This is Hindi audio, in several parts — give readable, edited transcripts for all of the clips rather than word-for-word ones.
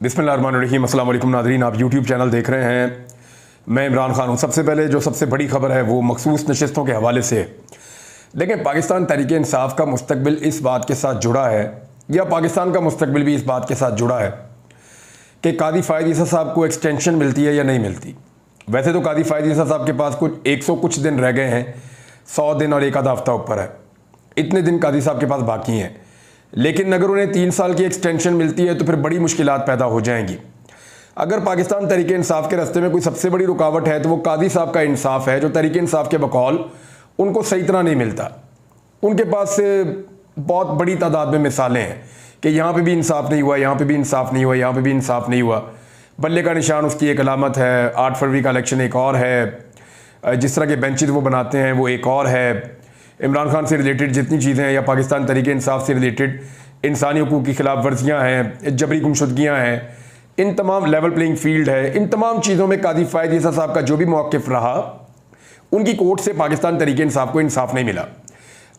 बिस्मिल्लाहिर्रहमानिर्रहीम। अस्सलाम वालेकुम नाज़रीन, आप यूट्यूब चैनल देख रहे हैं। मैं इमरान खान हूँ। सबसे पहले जो सबसे बड़ी खबर है वो मखसूस नशस्तों के हवाले से है। लेकिन पाकिस्तान तहरीक-ए-इंसाफ का मुस्तकबिल इस बात के साथ जुड़ा है, या पाकिस्तान का मुस्तकबिल भी इस बात के साथ जुड़ा है कि कादी फ़ायद ईसा साहब को एक्सटेंशन मिलती है या नहीं मिलती। वैसे तो कादी फ़ायद ईसा साहब के पास कुछ 100 कुछ दिन रह गए हैं, 100 दिन और एक आधा हफ्ता ऊपर है, इतने दिन कादी साहब के पास बाकी हैं। लेकिन अगर उन्हें 3 साल की एक्सटेंशन मिलती है तो फिर बड़ी मुश्किलात पैदा हो जाएंगी। अगर पाकिस्तान तहरीक-ए-इंसाफ के रास्ते में कोई सबसे बड़ी रुकावट है तो वो कादी साहब का इंसाफ है, जो तहरीक-ए-इंसाफ के बकौल उनको सही तरह नहीं मिलता। उनके पास बहुत बड़ी तादाद में मिसालें हैं कि यहाँ पे भी इंसाफ नहीं हुआ, यहाँ पे भी इंसाफ नहीं हुआ, यहाँ पे भी इंसाफ नहीं हुआ। बल्ले का निशान उसकी एक अलामत है, 8 फरवरी का इलेक्शन एक और है, जिस तरह के बेंचेज वो बनाते हैं वो एक और है। इमरान खान से रिलेटेड जितनी चीज़ें हैं या पाकिस्तान तहरीक-ए-इंसाफ से रिलेटेड इंसानी हुकूक की खिलाफ वर्जियाँ हैं, जबरी गुमशुदगियाँ हैं, इन तमाम लेवल प्लेइंग फील्ड है, इन तमाम चीज़ों में कादी फ़ायद ईसा साहब का जो भी मौक़िफ़ रहा, उनकी कोर्ट से पाकिस्तान तहरीक-ए-इंसाफ को इंसाफ नहीं मिला।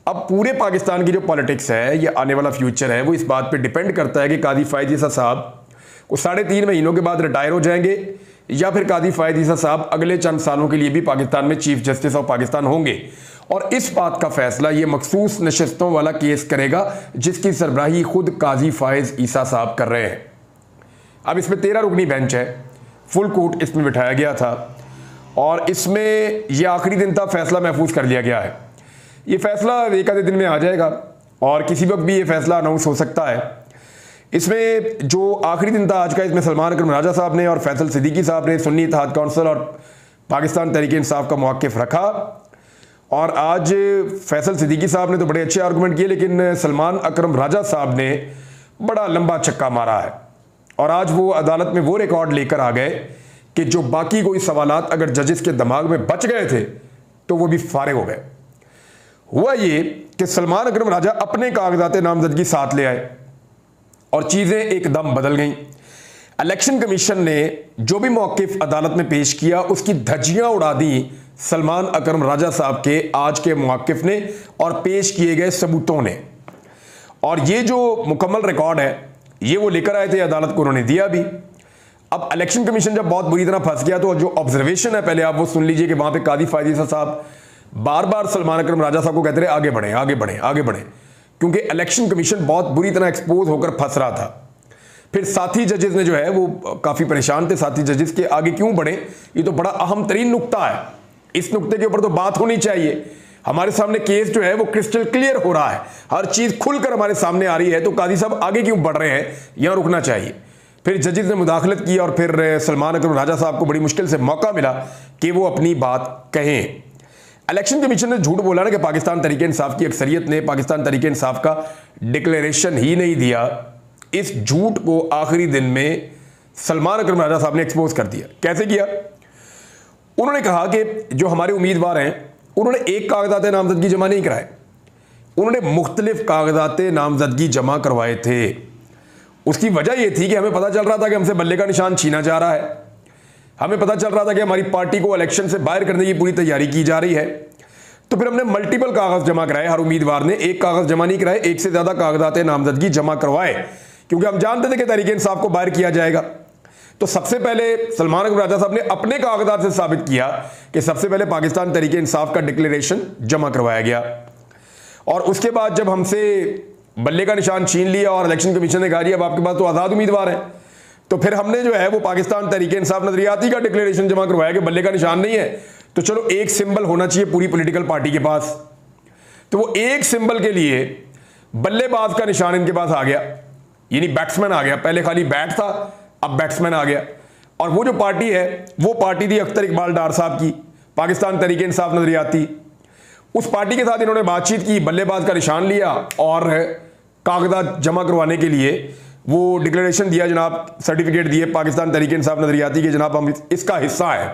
अब पूरे पाकिस्तान की जो पॉलिटिक्स है या आने वाला फ्यूचर है वो इस बात पे डिपेंड करता है कि कादी फ़ायद ईसा साहब को 3.5 महीनों के बाद रिटायर हो जाएंगे या फिर कादी फ़ायद ईसा साहब अगले चंद सालों के लिए भी पाकिस्तान में चीफ जस्टिस ऑफ पाकिस्तान होंगे। और इस बात का फैसला ये मखसूस नशस्तों वाला केस करेगा जिसकी सरबराही खुद काजी फ़ायद ईसा साहब कर रहे हैं। अब इसमें 13 रुकनी बेंच है, फुल कोर्ट इसमें बिठाया गया था और इसमें यह आखिरी दिन था, फैसला महफूज कर लिया गया है। ये फैसला एक आधे दिन में आ जाएगा और किसी वक्त भी ये फैसला अनाउंस हो सकता है। इसमें जो आखिरी दिन था आज का, इसमें सलमान अकरम राजा साहब ने और फैसल सिद्दीकी साहब ने सुन्नी इत्तेहाद काउंसिल और पाकिस्तान तहरीक-ए-इंसाफ का मौक़िफ़ रखा। और आज फैसल सिद्दीकी साहब ने तो बड़े अच्छे आर्गूमेंट किए, लेकिन सलमान अकरम राजा साहब ने बड़ा लंबा छक्का मारा है और आज वो अदालत में वो रिकॉर्ड लेकर आ गए कि जो बाकी कोई सवालात अगर जजेस के दिमाग में बच गए थे तो वो भी फारिग हो गए। हुआ ये कि सलमान अकरम राजा अपने कागजात नामजदगी साथ ले आए और चीज़ें एकदम बदल गईं। इलेक्शन कमीशन ने जो भी मौक़िफ़ अदालत में पेश किया उसकी धज्जियां उड़ा दी सलमान अकरम राजा साहब के आज के मौक़िफ़ ने और पेश किए गए सबूतों ने। और ये जो मुकम्मल रिकॉर्ड है ये वो लेकर आए थे, अदालत को उन्होंने दिया भी। अब इलेक्शन कमीशन जब बहुत बुरी तरह फंस गया तो जो ऑब्जर्वेशन है पहले आप वो सुन लीजिए कि वहाँ पे कादी फ़ायद ईसा साहब बार बार सलमान अकरम राजा साहब को कहते रहे आगे बढ़ें आगे बढ़ें आगे बढ़ें, क्योंकि इलेक्शन कमीशन बहुत बुरी तरह एक्सपोज होकर फंस रहा था। फिर साथी जजेस ने जो है वो काफ़ी परेशान थे, साथी जजेस के आगे क्यों बढ़े, ये तो बड़ा अहम तरीन नुक्ता है, इस नुक्ते के ऊपर तो बात होनी चाहिए। हमारे सामने केस जो है वो क्रिस्टल क्लियर हो रहा है, हर चीज़ खुलकर हमारे सामने आ रही है, तो कादी साहब आगे क्यों बढ़ रहे हैं, यहाँ रुकना चाहिए। फिर जजेस ने मुदाखलत की और फिर सलमान अकरम राजा साहब को बड़ी मुश्किल से मौका मिला कि वो अपनी बात कहें। इलेक्शन कमीशन ने झूठ बोला ना कि पाकिस्तान तहरीक-ए-इंसाफ की अक्सरियत ने पाकिस्तान तहरीक-ए-इंसाफ का डिक्लेरेशन ही नहीं दिया। इस झूठ को आखिरी दिन में सलमान अकरम राजा साहब ने एक्सपोज कर दिया। कैसे किया? उन्होंने कहा कि जो हमारे उम्मीदवार हैं उन्होंने एक कागजात नामजदगी जमा नहीं कराए, उन्होंने मुख्तलिफ कागजात नामजदगी जमा करवाए थे। उसकी वजह यह थी कि हमें पता चल रहा था कि हमसे बल्ले का निशान छीना जा रहा है, हमें पता चल रहा था कि हमारी पार्टी को इलेक्शन से बाहर करने की पूरी तैयारी की जा रही है। तो फिर हमने मल्टीपल कागज जमा कराए, हर उम्मीदवार ने एक कागज जमा नहीं कराए, एक से ज्यादा कागजात नामजदगी जमा करवाए, क्योंकि हम जानते थे कि तहरीक-ए-इंसाफ को बाहर किया जाएगा। तो सबसे पहले सलमान अकरम राजा साहब ने अपने कागजात से साबित किया कि सबसे पहले पाकिस्तान तहरीक-ए-इंसाफ का डिक्लेरेशन जमा करवाया गया और उसके बाद जब हमसे बल्ले का निशान छीन लिया और इलेक्शन कमीशन ने कहा अब आपके पास तो आज़ाद उम्मीदवार हैं, तो फिर हमने जो है वो पाकिस्तान तहरीक-ए-इंसाफ नजरियाती का डिक्लेरेशन जमा करवाया कि बल्ले का निशान नहीं है तो चलो एक सिंबल होना चाहिए पूरी पॉलिटिकल पार्टी के पास। तो वो एक सिंबल के लिए बल्लेबाज का निशान इनके पास आ गया, यानी बैट्समैन आ गया। पहले खाली बैट था, अब बैट्समैन आ गया। और वो जो पार्टी है वो पार्टी थी अख्तर इकबाल डार साहब की, पाकिस्तान तहरीक-ए-इंसाफ नजरियाती। उस पार्टी के साथ इन्होंने बातचीत की, बल्लेबाज का निशान लिया और कागजात जमा करवाने के लिए वो डिक्लेरेशन दिया, जनाब सर्टिफिकेट दिए पाकिस्तान तहरीक-ए-इंसाफ नजरियाती के, जनाब हम इसका हिस्सा है।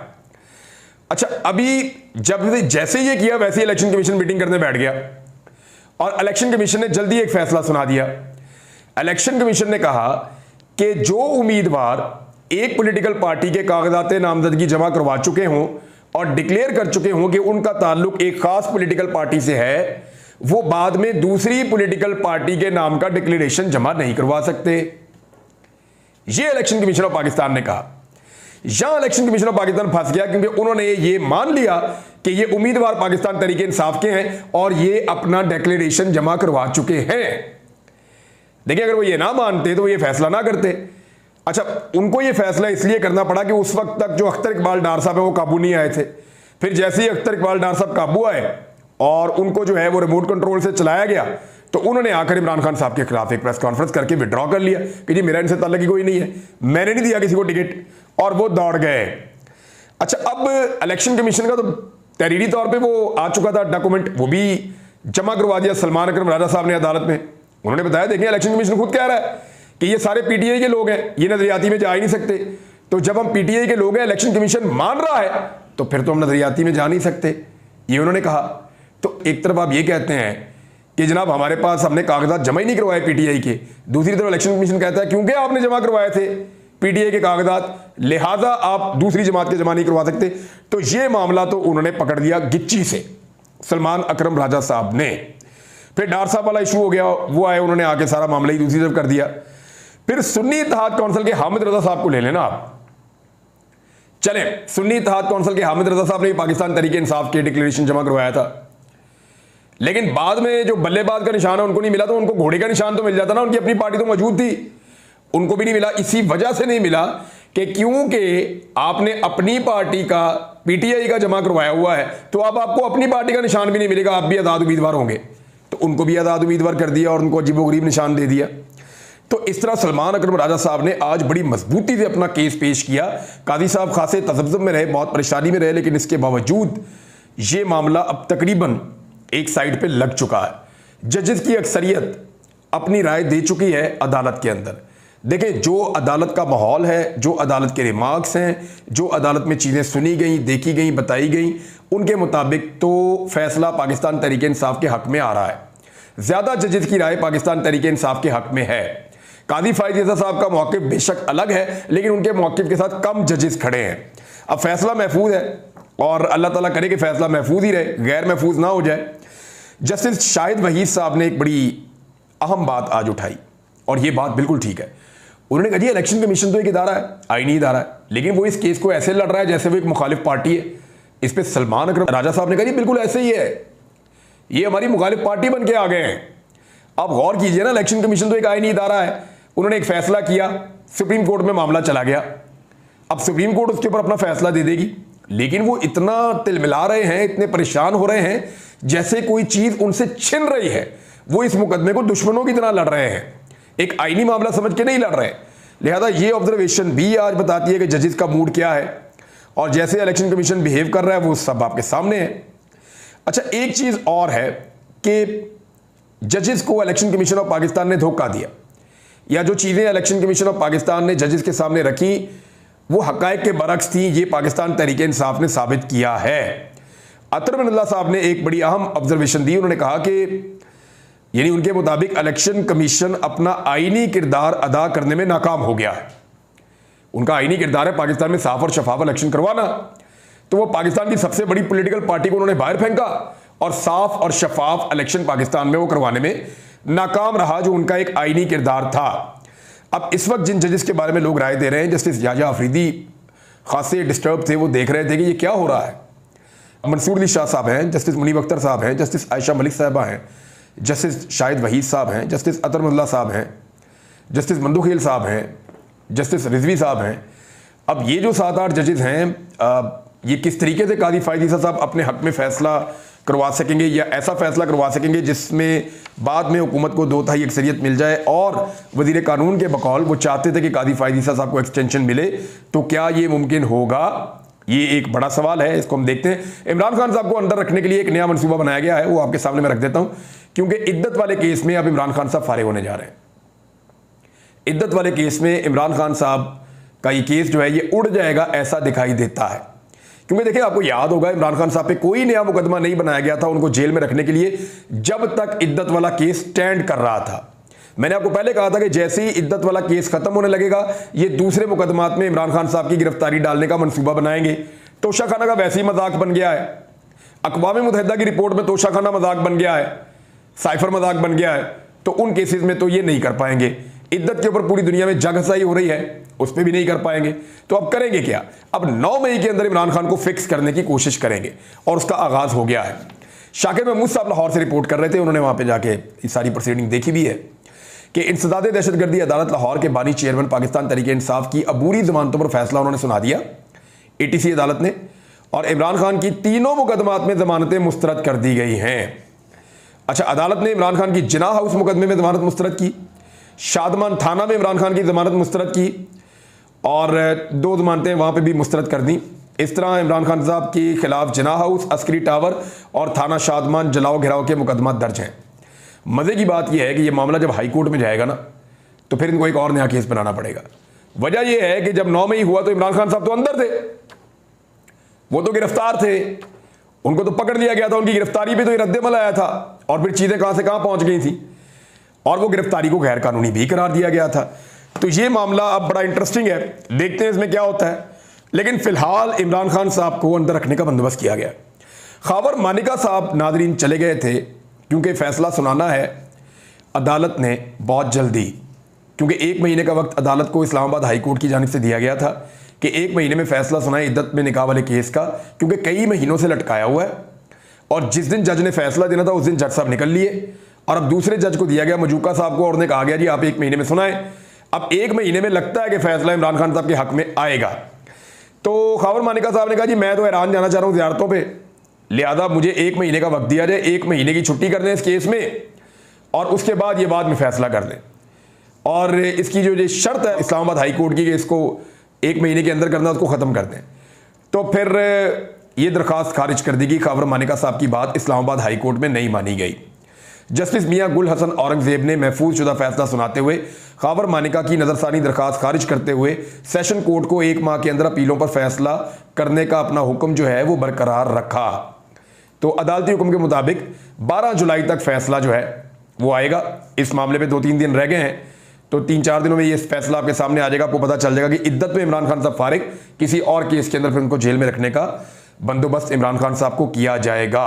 अच्छा, अभी जब जैसे ये किया वैसे इलेक्शन कमीशन मीटिंग करने बैठ गया और इलेक्शन कमीशन ने जल्दी एक फैसला सुना दिया। इलेक्शन कमीशन ने कहा कि जो उम्मीदवार एक पॉलिटिकल पार्टी के कागजात नामजदगी जमा करवा चुके हों और डिक्लेयर कर चुके हों कि उनका ताल्लुक एक खास पॉलिटिकल पार्टी से है, वो बाद में दूसरी पॉलिटिकल पार्टी के नाम का डिक्लेरेशन जमा नहीं करवा सकते। ये इलेक्शन कमीशन ऑफ पाकिस्तान ने कहा। यहां इलेक्शन कमीशन ऑफ पाकिस्तान फंस गया क्योंकि उन्होंने ये मान लिया कि ये उम्मीदवार पाकिस्तान तहरीक इंसाफ के हैं और ये अपना डिक्लेरेशन जमा करवा चुके हैं। देखिए, अगर वो ये ना मानते तो ये फैसला ना करते। अच्छा, उनको ये फैसला इसलिए करना पड़ा कि उस वक्त तक जो अख्तर इकबाल डार साहब है वो काबू नहीं आए थे। फिर जैसे ही अख्तर इकबाल डार साहब काबू आए और उनको जो है वो रिमोट कंट्रोल से चलाया गया, तो उन्होंने आकर इमरान खान साहब के खिलाफ एक प्रेस कॉन्फ्रेंस करके विड्रॉ कर लिया कि जी मेरा इनसे ताल्लुक ही कोई नहीं है, मैंने नहीं दिया किसी को टिकट, और वो दौड़ गए। अच्छा, अब इलेक्शन कमीशन का तो तहरीरी तौर पे वो आ चुका था डॉक्यूमेंट, वो भी जमा करवा दिया सलमान अकरम राजा साहब ने अदालत में। उन्होंने बताया, देखिए इलेक्शन कमीशन खुद कह रहा है कि ये सारे पीटीआई के लोग हैं, ये नजरियाती में जा ही नहीं सकते। तो जब हम पीटीआई के लोग हैं, इलेक्शन कमीशन मान रहा है, तो फिर तो हम नजरियाती में जा नहीं सकते, ये उन्होंने कहा। तो एक तरफ आप ये कहते हैं कि जनाब हमारे पास हमने कागजात जमा ही नहीं करवाए पीटीआई के, दूसरी तरफ इलेक्शन कमीशन कहता है क्योंकि आपने जमा करवाए थे पीटीआई के कागजात, लिहाजा आप दूसरी जमात के जमा नहीं करवा सकते। तो ये मामला तो उन्होंने पकड़ लिया गिच्ची से सलमान अकरम राजा साहब ने। फिर डार साहब वाला इशू हो गया, वो आए, उन्होंने आके सारा मामला ही दूसरी तरफ कर दिया। फिर सुन्नी इत्तेहाद काउंसिल के हामिद रजा साहब को ले लेना आप। चले, सुन्नी इत्तेहाद काउंसिल के हामिद रजा साहब ने पाकिस्तान तहरीक इंसाफ के डिक्लेरेशन जमा करवाया था, लेकिन बाद में जो बल्लेबाज का निशान है उनको नहीं मिला, तो उनको घोड़े का निशान तो मिल जाता ना, उनकी अपनी पार्टी तो मौजूद थी, उनको भी नहीं मिला। इसी वजह से नहीं मिला कि क्योंकि आपने अपनी पार्टी का पीटीआई का जमा करवाया हुआ है, तो अब आपको अपनी पार्टी का निशान भी नहीं मिलेगा, आप भी आजाद उम्मीदवार होंगे। तो उनको भी आजाद उम्मीदवार कर दिया और उनको अजीबोगरीब निशान दे दिया। तो इस तरह सलमान अकरम राजा साहब ने आज बड़ी मजबूती से अपना केस पेश किया। काजी साहब खासे तजब्जुब में रहे, बहुत परेशानी में रहे, लेकिन इसके बावजूद ये मामला अब तकरीबन एक साइड पे लग चुका है। जजेस की अक्सरियत अपनी राय दे चुकी है अदालत के अंदर। देखें, जो अदालत का माहौल है, जो अदालत के रिमार्क्स हैं, जो अदालत में चीज़ें सुनी गई, देखी गई, बताई गई, उनके मुताबिक तो फैसला पाकिस्तान तहरीक इंसाफ के हक में आ रहा है। ज़्यादा जजेस की राय पाकिस्तान तहरीक इंसाफ के हक में है। काजी फायद ईसा साहब का मौक़िफ़ बेशक अलग है, लेकिन उनके मौक़िफ़ के साथ कम जजेस खड़े हैं। अब फैसला महफूज है और अल्लाह ताला करे कि फैसला महफूज ही रहे, गैर महफूज ना हो जाए। जस्टिस शाहिद वहीद साहब ने एक बड़ी अहम बात आज उठाई और ये बात बिल्कुल ठीक है। उन्होंने कहा जी इलेक्शन कमीशन तो एक इदारा है, आईनी इदारा है, लेकिन वो इस केस को ऐसे लड़ रहा है जैसे वो एक मुखालिफ पार्टी है। इस पर सलमान अकरम राजा साहब ने कहा जी बिल्कुल ऐसे ही है, ये हमारी मुखालिफ पार्टी बन के आ गए हैं। अब गौर कीजिए ना, इलेक्शन कमीशन तो एक आईनी इदारा है, उन्होंने एक फैसला किया, सुप्रीम कोर्ट में मामला चला गया, अब सुप्रीम कोर्ट उसके ऊपर अपना फैसला दे देगी, लेकिन वो इतना तिलमिला रहे हैं, इतने परेशान हो रहे हैं जैसे कोई चीज उनसे छिन रही है। वो इस मुकदमे को दुश्मनों की तरह लड़ रहे हैं, एक आईनी मामला समझ के नहीं लड़ रहे। लिहाजा ये ऑब्जर्वेशन भी आज बताती है कि जजेस का मूड क्या है और जैसे इलेक्शन कमीशन बिहेव कर रहा है वो सब आपके सामने है। अच्छा, एक चीज और है कि जजेस को इलेक्शन कमीशन ऑफ पाकिस्तान ने धोखा दिया, या जो चीजें इलेक्शन कमीशन ऑफ पाकिस्तान ने जजेस के सामने रखी वो हकायक के बरक्स थी, ये पाकिस्तान तहरीक इंसाफ ने साबित किया है। अतर बिन अल्लाह साहब ने एक बड़ी अहम ऑब्जर्वेशन दी। उन्होंने कहा कि यानी उनके मुताबिक इलेक्शन कमीशन अपना आईनी किरदार अदा करने में नाकाम हो गया है। उनका आईनी किरदार है पाकिस्तान में साफ और शफाफ इलेक्शन करवाना, तो वो पाकिस्तान की सबसे बड़ी पॉलिटिकल पार्टी को उन्होंने बाहर फेंका और साफ और शफाफ इलेक्शन पाकिस्तान में वो करवाने में नाकाम रहा, जो उनका एक आईनी किरदार था। अब इस वक्त जिन जजेस के बारे में लोग राय दे रहे हैं, जस्टिस याजा अफरीदी खासे डिस्टर्ब थे, वो देख रहे थे कि ये क्या हो रहा है। मंसूर अली शाह साहब हैं, जस्टिस मुनीब अख्तर साहब हैं, जस्टिस आयशा मलिक साहबा हैं, जस्टिस शाहिद वहीद साहब हैं, जस्टिस अतर मुल्ला साहब हैं, जस्टिस मंदुखेल साहब हैं, जस्टिस रिजवी साहब हैं। अब ये जो 7-8 जजेस हैं, ये किस तरीके से काजी फायद ईसा साहब अपने हक में फैसला करवा सकेंगे या ऐसा फैसला करवा सकेंगे जिसमें बाद में हुकूमत को 2/3 अक्सरियत मिल जाए। और वजीर कानून के बकौल वो चाहते थे कि काजी फायद ईसा साहब को एक्सटेंशन मिले, तो क्या ये मुमकिन होगा? ये एक बड़ा सवाल है, इसको हम देखते हैं। इमरान खान साहब को अंदर रखने के लिए एक नया मनसूबा बनाया गया है, वो आपके सामने मैं रख देता हूं, क्योंकि इद्दत वाले केस में अब इमरान खान साहब फारिग होने जा रहे हैं। इद्दत वाले केस में इमरान खान साहब का ये केस जो है ये उड़ जाएगा ऐसा दिखाई देता है, क्योंकि देखिए आपको याद होगा इमरान खान साहब पे कोई नया मुकदमा नहीं बनाया गया था उनको जेल में रखने के लिए जब तक इद्दत वाला केस स्टैंड कर रहा था। मैंने आपको पहले कहा था कि जैसे ही इद्दत वाला केस खत्म होने लगेगा ये दूसरे मुकदमात में इमरान खान साहब की गिरफ्तारी डालने का मनसूबा बनाएंगे। तोशाखाना का वैसे ही मजाक बन गया है, अक़वाम मुत्तहिदा की रिपोर्ट में तोशाखाना मजाक बन गया है, साइफर मजाक बन गया है, तो उन केसेस में तो ये नहीं कर पाएंगे। इद्दत के ऊपर पूरी दुनिया में जग हंसाई हो रही है, उस पर भी नहीं कर पाएंगे। तो अब करेंगे क्या? अब 9 मई के अंदर इमरान खान को फिक्स करने की कोशिश करेंगे और उसका आगाज हो गया है। शाकिर महमूद साहब लाहौर से रिपोर्ट कर रहे थे, उन्होंने वहां पे जाके ये सारी प्रोसीडिंग देखी भी है कि इंसदाद दहशतगर्दी अदालत लाहौर के बानी चेयरमैन पाकिस्तान तहरीक इंसाफ की अबूरी जमानतों पर फैसला उन्होंने सुना दिया ATC अदालत ने, और इमरान खान की तीनों मुकदमात में जमानतें मुस्तरद कर दी गई हैं। अच्छा, अदालत ने इमरान खान की जिना हाउस मुकदमे में जमानत मुस्तरद की, शादमान थाना में इमरान खान की जमानत मुस्तरद की और 2 जमानतें वहां पे भी मुस्तरद कर दी। इस तरह इमरान खान साहब के खिलाफ जिना हाउस, अस्करी टावर और थाना शादमान जलाओ घिराव के मुकदमा दर्ज हैं। मजे की बात यह है कि यह मामला जब हाई कोर्ट में जाएगा ना, तो फिर इनको एक और नया केस बनाना पड़ेगा। वजह यह है कि जब 9 मई हुआ तो इमरान खान साहब तो अंदर थे, वो तो गिरफ्तार थे, उनको तो पकड़ लिया गया था, उनकी गिरफ्तारी पे तो रद्दमल आया था और फिर चीजें कहां से कहां पहुंच गई थी और वो गिरफ्तारी को गैर कानूनी भी करार दिया गया था। तो ये मामला अब बड़ा इंटरेस्टिंग है, देखते हैं इसमें क्या होता है। लेकिन फिलहाल इमरान खान साहब को अंदर रखने का बंदोबस्त किया गया। खैबर मानिका साहब नाजरीन चले गए थे क्योंकि फैसला सुनाना है अदालत ने बहुत जल्दी, क्योंकि 1 महीने का वक्त अदालत को इस्लामाबाद हाई कोर्ट की जानिब से दिया गया था कि 1 महीने में फैसला सुनाए इद्दत में निकाह वाले केस का, क्योंकि कई महीनों से लटकाया हुआ है और जिस दिन जज ने फैसला देना था उस दिन जज साहब निकल लिए और अब दूसरे जज को दिया गया, मजूका साहब को, और उन्हें कहा गया जी आप 1 महीने में सुनाएं। अब 1 महीने में लगता है कि फैसला इमरान खान साहब के हक में आएगा। तो खैबर मानिका साहब ने कहा जी मैं तो ईरान जाना चाह रहा हूं ज़ियारतों पे, लिहाजा मुझे 1 महीने का वक्त दिया जाए, 1 महीने की छुट्टी कर दें इस केस में और उसके बाद ये बाद में फैसला कर दें। और इसकी जो शर्त है इस्लामाबाद हाई कोर्ट की कि इसको 1 महीने के अंदर करना, उसको ख़त्म कर दें। तो फिर ये दरख्वास्त खारिज कर दी गई। खैबर मानिका साहब की बात इस्लामाबाद हाई कोर्ट में नहीं मानी गई। जस्टिस मियां गुल हसन औरंगजेब ने महफूज शुदा फैसला सुनाते हुए खैबर मानिका की नजरसानी दरखास्त खारिज करते हुए सेशन कोर्ट को 1 माह के अंदर अपीलों पर फैसला करने का अपना हुक्म जो है वो बरकरार रखा। तो अदालती हुक्म के मुताबिक 12 जुलाई तक फैसला जो है वो आएगा। इस मामले पे 2-3 दिन रह गए हैं, तो 3-4 दिनों में ये फैसला आपके सामने आ जाएगा। आपको पता चल जाएगा कि इद्दत में इमरान खान साहब फारिग, किसी और केस के अंदर फिर उनको जेल में रखने का बंदोबस्त इमरान खान साहब को किया जाएगा।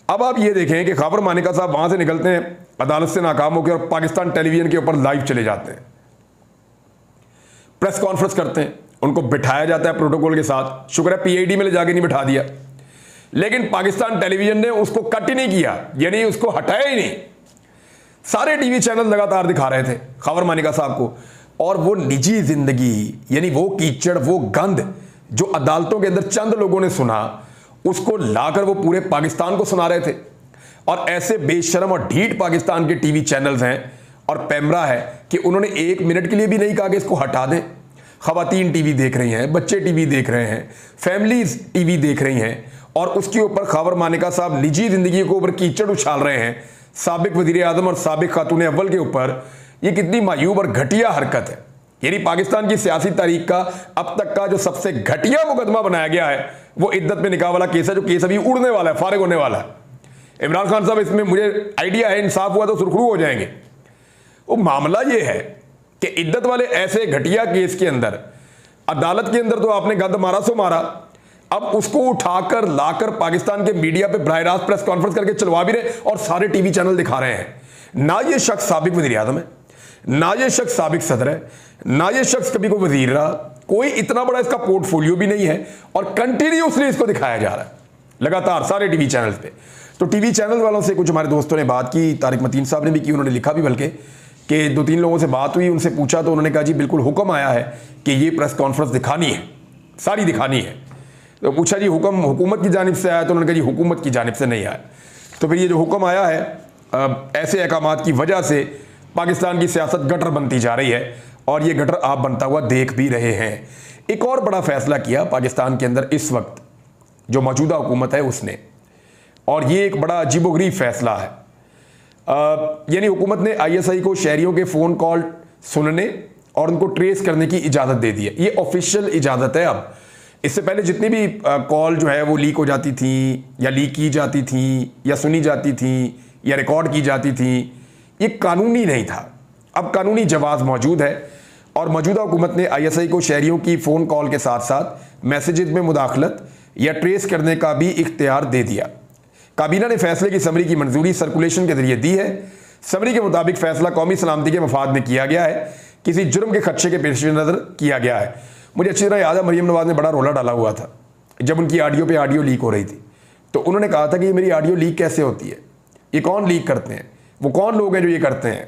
अब आप ये देखें कि खैबर मानिका साहब वहां से निकलते हैं अदालत से नाकाम होकर और पाकिस्तान टेलीविजन के ऊपर लाइव चले जाते हैं, प्रेस कॉन्फ्रेंस करते हैं, उनको बिठाया जाता है प्रोटोकॉल के साथ। शुक्र है PID में ले जाके नहीं बिठा दिया, लेकिन पाकिस्तान टेलीविजन ने उसको कट ही नहीं किया, यानी उसको हटाया ही नहीं। सारे टीवी चैनल लगातार दिखा रहे थे खैबर मानिका साहब को, और वो निजी जिंदगी, यानी वो कीचड़, वो गंद जो अदालतों के अंदर चंद लोगों ने सुना, उसको लाकर वो पूरे पाकिस्तान को सुना रहे थे। और ऐसे बेशरम और ढीठ पाकिस्तान के टीवी चैनल्स हैं और पैमरा है कि उन्होंने 1 मिनट के लिए भी नहीं कहा कि इसको हटा दें। खवातीन टीवी देख रही हैं, बच्चे टीवी देख रहे हैं, फैमिलीज टीवी देख रही हैं और उसके ऊपर खैबर मानिका साहब निजी जिंदगी के ऊपर कीचड़ उछाल रहे हैं साबिक वजीर आजम और साबिक खातून अव्वल के ऊपर। ये कितनी मायूब और घटिया हरकत है। यानी पाकिस्तान की सियासी तारीख का अब तक का जो सबसे घटिया मुकदमा बनाया गया है वो इद्दत में निकाह वाला केस है, जो केस अभी उड़ने वाला है, फारिग होने वाला है। इमरान खान साहब इसमें, मुझे आइडिया है, इंसाफ हुआ तो सुरखरू हो जाएंगे। वो मामला ये है कि इद्दत वाले ऐसे घटिया केस के अंदर अदालत के अंदर तो आपने गंद मारा सो मारा, अब उसको उठाकर लाकर पाकिस्तान के मीडिया पे बराह रास्त प्रेस कॉन्फ्रेंस करके चलवा भी रहे और सारे टीवी चैनल दिखा रहे हैं। ना ये शख्स साबिक वजीर आजम है, ना ये शख्स साबिक सदर है, ना ये शख्स कभी कोई वजीर रहा, कोई इतना बड़ा इसका पोर्टफोलियो भी नहीं है और कंटिन्यूसली इसको दिखाया जा रहा है लगातार सारे टीवी चैनल्स पे। तो टीवी चैनल वालों से कुछ हमारे दोस्तों ने बात की, तारिक मतीन साहब ने भी की, उन्होंने लिखा भी बल्कि कि 2-3 लोगों से बात हुई, उनसे पूछा तो उन्होंने कहा जी बिल्कुल हुक्म आया है कि ये प्रेस कॉन्फ्रेंस दिखानी है, सारी दिखानी है। तो पूछा जी हुक्म हुकूमत की जानिब से आया, तो उन्होंने कहा जी हुकूमत की जानिब से नहीं आया। तो फिर ये जो हुक्म आया है, ऐसे अहकामात की वजह से पाकिस्तान की सियासत गटर बनती जा रही है और ये गटर आप बनता हुआ देख भी रहे हैं। एक और बड़ा फैसला किया पाकिस्तान के अंदर इस वक्त जो मौजूदा हुकूमत है उसने, और ये एक बड़ा अजीबोगरीब फैसला है। यानी हुकूमत ने ISI को शहरियों के फ़ोन कॉल सुनने और उनको ट्रेस करने की इजाज़त दे दी है। ये ऑफिशियल इजाज़त है। अब इससे पहले जितनी भी कॉल जो है वो लीक हो जाती थी या लीक की जाती थी या सुनी जाती थी या रिकॉर्ड की जाती थी, ये कानूनी नहीं था। अब कानूनी जवाज़ मौजूद है और मौजूदा हुकूमत ने ISI को शहरियों की फ़ोन कॉल के साथ साथ मैसेजेस में मुदाखलत या ट्रेस करने का भी इख्तियार दे दिया। काबीना ने फैसले की समरी की मंजूरी सर्कुलेशन के जरिए दी है। समरी के मुताबिक फैसला कौमी सलामती के मफाद में किया गया है, किसी जुर्म के खदशे के पेश नज़र किया गया है। मुझे अच्छी तरह याद है मरियम नवाज ने बड़ा रोला डाला हुआ था जब उनकी ऑडियो पे ऑडियो लीक हो रही थी, तो उन्होंने कहा था कि ये मेरी ऑडियो लीक कैसे होती है, ये कौन लीक करते हैं, वो कौन लोग हैं जो ये करते हैं,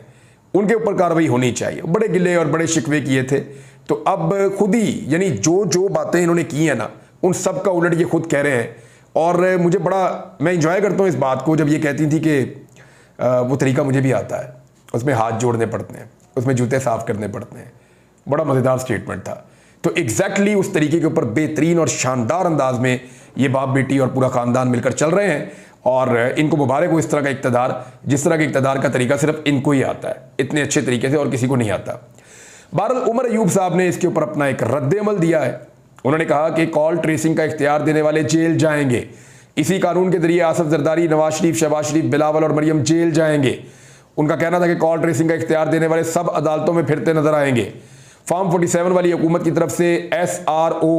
उनके ऊपर कार्रवाई होनी चाहिए। बड़े गिले और बड़े शिकवे किए थे। तो अब खुद ही यानी जो बातें इन्होंने की हैं ना, उन सब का उलट ये खुद कह रहे हैं। और मुझे बड़ा, मैं इंजॉय करता हूँ इस बात को जब ये कहती थी कि वो तरीका मुझे भी आता है, उसमें हाथ जोड़ने पड़ते हैं, उसमें जूते साफ करने पड़ते हैं। बड़ा मज़ेदार स्टेटमेंट था। तो एग्जैक्टली उस तरीके के ऊपर बेहतरीन और शानदार अंदाज में ये बाप बेटी और पूरा ख़ानदान मिलकर चल रहे हैं। और इनको मुबारक हो इस तरह का इक़्तिदार, जिस तरह के इक़्तिदार का तरीका सिर्फ इनको ही आता है, इतने अच्छे तरीके से और किसी को नहीं आता। बहरहाल उमर अयूब साहब ने इसके ऊपर अपना एक रद्द-ए-अमल दिया है। उन्होंने कहा कि कॉल ट्रेसिंग का इख्तियार देने वाले जेल जाएंगे। इसी कानून के जरिए आसफ जरदारी, नवाज शरीफ, शहबाज शरीफ, बिलावल और मरियम जेल जाएंगे। उनका कहना था कि कॉल ट्रेसिंग का इख्तियार देने वाले सब अदालतों में फिरते नजर आएंगे। फॉर्म 47 वाली हुकूमत की तरफ से SRO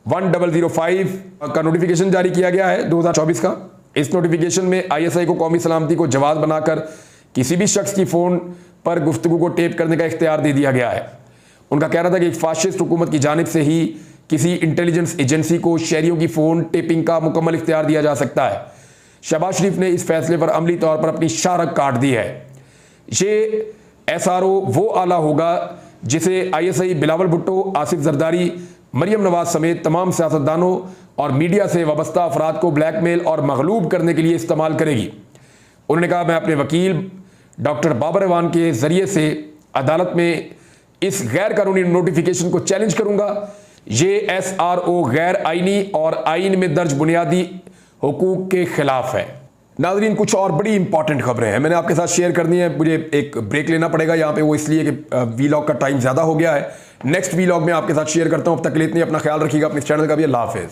1005 का नोटिफिकेशन जारी किया गया है 2024 का। इस नोटिफिकेशन में ISI को कौमी सलामती को जवाब बनाकर किसी भी शख्स की फ़ोन पर गुफ्तगू को टेप करने का इख्तियार दे दिया गया है। उनका कहना था कि एक फाशिस्ट हुकूमत की जानिब से ही किसी इंटेलिजेंस एजेंसी को शहरियों की फ़ोन टेपिंग का मुकम्मल इख्तियार दिया जा सकता है। शहबाज शरीफ ने इस फैसले पर अमली तौर पर अपनी शारक काट दी है। ये SRO वो आला होगा जिसे ISI बिलावल भुट्टो, आसिफ जरदारी, मरियम नवाज समेत तमाम सियासतदानों और मीडिया से वाबस्ता अफराद को ब्लैकमेल और मगलूब करने के लिए इस्तेमाल करेगी। उन्होंने कहा, मैं अपने वकील डॉक्टर बाबर अवान के ज़रिए से अदालत में इस गैर कानूनी नोटिफिकेशन को चैलेंज करूंगा। ये SRO गैर आइनी और आइन में दर्ज बुनियादी हुकूक के खिलाफ है। नाज़रीन, कुछ और बड़ी इंपॉर्टेंट खबरें हैं मैंने आपके साथ शेयर करनी है। मुझे एक ब्रेक लेना पड़ेगा यहाँ पे, वो इसलिए कि वीलॉग का टाइम ज़्यादा हो गया है। नेक्स्ट वीलॉग में आपके साथ शेयर करता हूँ। अब तक के लिए इतनी, अपना ख्याल रखिएगा, अपने चैनल का भी। अल्लाह हाफ़िज़।